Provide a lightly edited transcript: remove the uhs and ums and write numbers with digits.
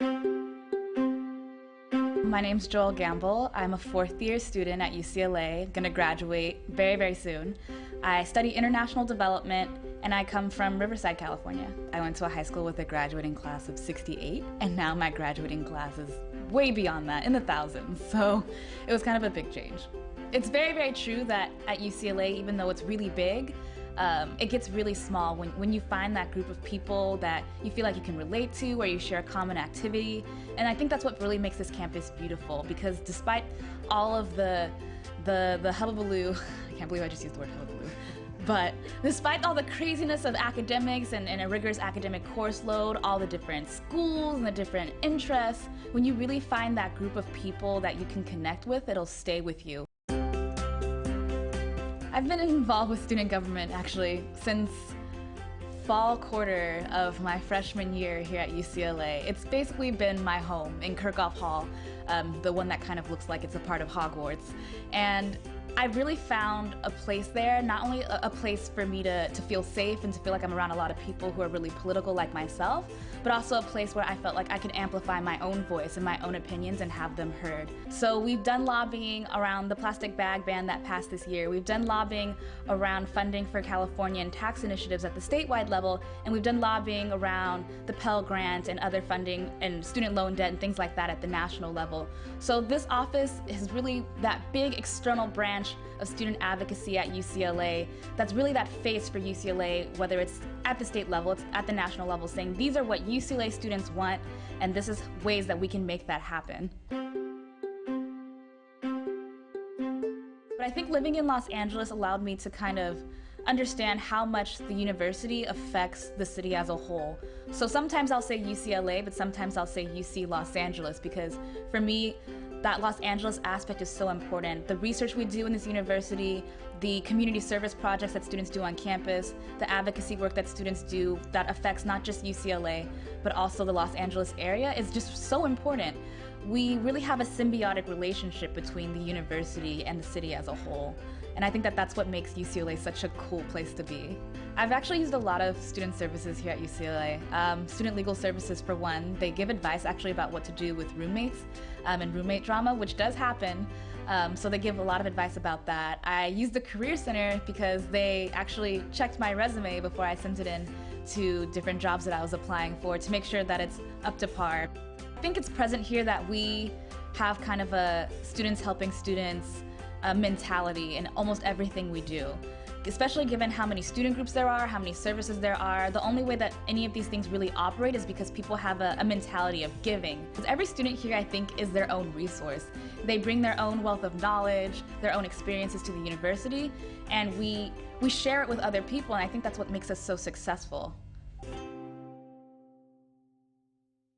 My name's Joelle Gamble. I'm a fourth-year student at UCLA, gonna graduate very, very soon. I study international development, and I come from Riverside, California. I went to a high school with a graduating class of 68, and now my graduating class is way beyond that, in the thousands, so it was kind of a big change. It's very, very true that at UCLA, even though it's really big, it gets really small when you find that group of people that you feel like you can relate to, where you share a common activity. And I think that's what really makes this campus beautiful, because despite all of the hullabaloo, I can't believe I just used the word hullabaloo, but despite all the craziness of academics and a rigorous academic course load, all the different schools and the different interests, when you really find that group of people that you can connect with, it'll stay with you. I've been involved with student government actually since fall quarter of my freshman year here at UCLA. It's basically been my home in Kirkhoff Hall, the one that kind of looks like it's a part of Hogwarts. And I've really found a place there, not only a place for me to feel safe and to feel like I'm around a lot of people who are really political like myself, but also a place where I felt like I could amplify my own voice and my own opinions and have them heard. So we've done lobbying around the plastic bag ban that passed this year. We've done lobbying around funding for California and tax initiatives at the statewide level, and we've done lobbying around the Pell Grant and other funding and student loan debt and things like that at the national level. So this office is really that big external branch of student advocacy at UCLA that's really that face for UCLA, whether it's at the state level, it's at the national level, saying these are what UCLA students want, and this is ways that we can make that happen. But I think living in Los Angeles allowed me to kind of understand how much the university affects the city as a whole. So sometimes I'll say UCLA, but sometimes I'll say UC Los Angeles, because for me, that Los Angeles aspect is so important. The research we do in this university, the community service projects that students do on campus, the advocacy work that students do that affects not just UCLA, but also the Los Angeles area is just so important. We really have a symbiotic relationship between the university and the city as a whole. And I think that that's what makes UCLA such a cool place to be. I've actually used a lot of student services here at UCLA. Student legal services for one. They give advice actually about what to do with roommates and roommate drama, which does happen. So they give a lot of advice about that. I used the Career Center because they actually checked my resume before I sent it in to different jobs that I was applying for to make sure that it's up to par. I think it's present here that we have kind of a students helping students mentality in almost everything we do. Especially given how many student groups there are, how many services there are, the only way that any of these things really operate is because people have a mentality of giving. Because every student here, I think, is their own resource. They bring their own wealth of knowledge, their own experiences to the university, and we share it with other people, and I think that's what makes us so successful.